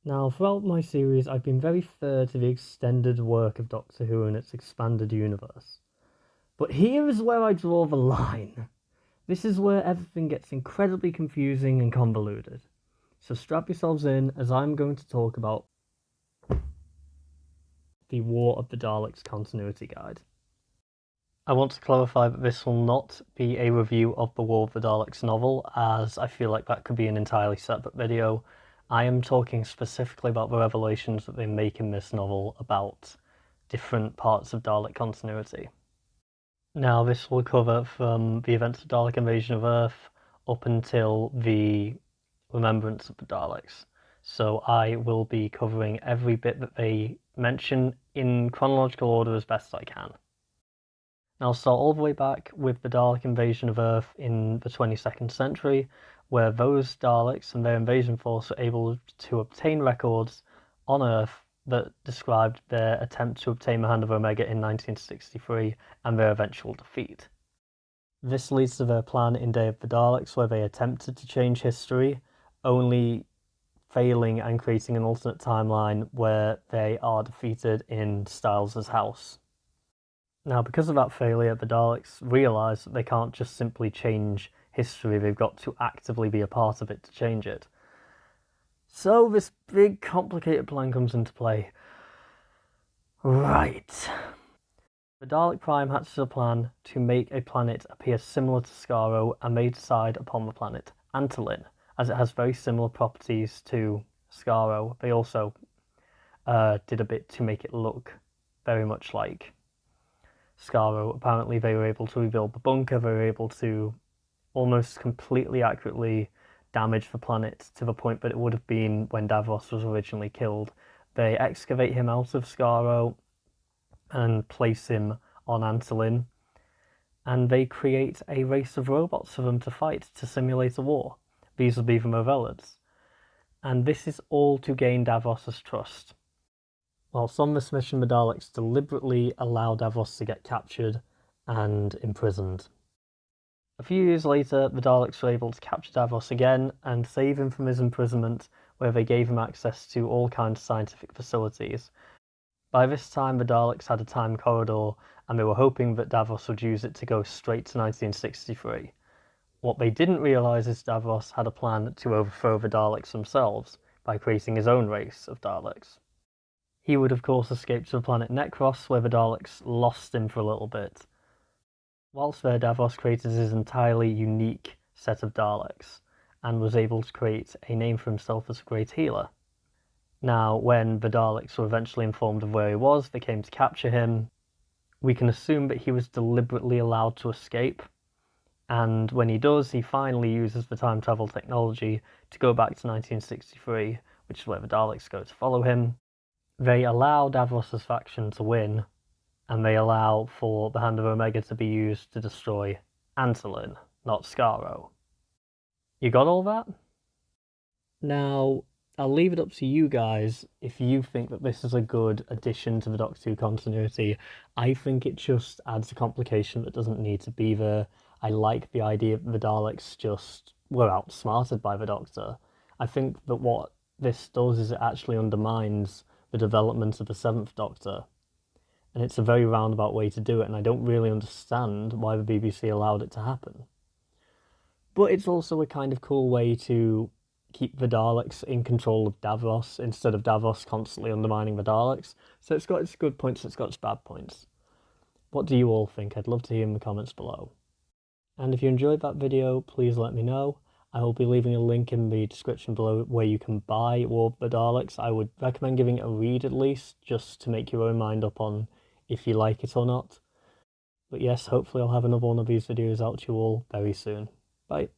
Now, throughout my series, I've been very fair to the extended work of Doctor Who and its expanded universe. But here is where I draw the line. This is where everything gets incredibly confusing and convoluted. So strap yourselves in as I'm going to talk about the War of the Daleks continuity guide. I want to clarify that this will not be a review of the War of the Daleks novel, as I feel like that could be an entirely separate video. I am talking specifically about the revelations that they make in this novel about different parts of Dalek continuity. Now, this will cover from the events of Dalek invasion of Earth up until the remembrance of the Daleks. So I will be covering every bit that they mention in chronological order as best I can. Now I'll start all the way back with the Dalek invasion of Earth in the 22nd century, where those Daleks and their invasion force were able to obtain records on Earth that described their attempt to obtain the Hand of Omega in 1963 and their eventual defeat. This leads to their plan in Day of the Daleks, where they attempted to change history, only failing and creating an alternate timeline where they are defeated in Styles' house. Now, because of that failure, the Daleks realise that they can't just simply change history, they've got to actively be a part of it to change it. So this big complicated plan comes into play. Right. The Dalek Prime hatches a plan to make a planet appear similar to Skaro, and they decide upon the planet Antolin, as it has very similar properties to Skaro. They also did a bit to make it look very much like Skaro. Apparently they were able to rebuild the bunker, they were able to almost completely accurately damage the planet to the point that it would have been when Davros was originally killed. They excavate him out of Skaro and place him on Antolin, and they create a race of robots for them to fight to simulate a war. These will be the Movellans. And this is all to gain Davros's trust. Whilst on this mission, the Daleks deliberately allow Davros to get captured and imprisoned. A few years later, the Daleks were able to capture Davros again and save him from his imprisonment, where they gave him access to all kinds of scientific facilities. By this time, the Daleks had a time corridor, and they were hoping that Davros would use it to go straight to 1963. What they didn't realise is Davros had a plan to overthrow the Daleks themselves by creating his own race of Daleks. He would of course escape to the planet Necros, where the Daleks lost him for a little bit. Whilst there, Davros created his entirely unique set of Daleks, and was able to create a name for himself as a great healer. Now, when the Daleks were eventually informed of where he was, they came to capture him. We can assume that he was deliberately allowed to escape, and when he does, he finally uses the time travel technology to go back to 1963, which is where the Daleks go to follow him. They allow Davros' faction to win, and they allow for the Hand of Omega to be used to destroy Antolin, not Skaro. You got all that? Now, I'll leave it up to you guys if you think that this is a good addition to the Doctor Who continuity. I think it just adds a complication that doesn't need to be there. I like the idea that the Daleks just were outsmarted by the Doctor. I think that what this does is it actually undermines the development of the Seventh Doctor. And it's a very roundabout way to do it, and I don't really understand why the BBC allowed it to happen. But it's also a kind of cool way to keep the Daleks in control of Davros, instead of Davros constantly undermining the Daleks. So it's got its good points, it's got its bad points. What do you all think? I'd love to hear in the comments below. And if you enjoyed that video, please let me know. I will be leaving a link in the description below where you can buy War of the Daleks. I would recommend giving it a read at least, just to make your own mind up on if you like it or not. But yes, hopefully I'll have another one of these videos out to you all very soon. Bye.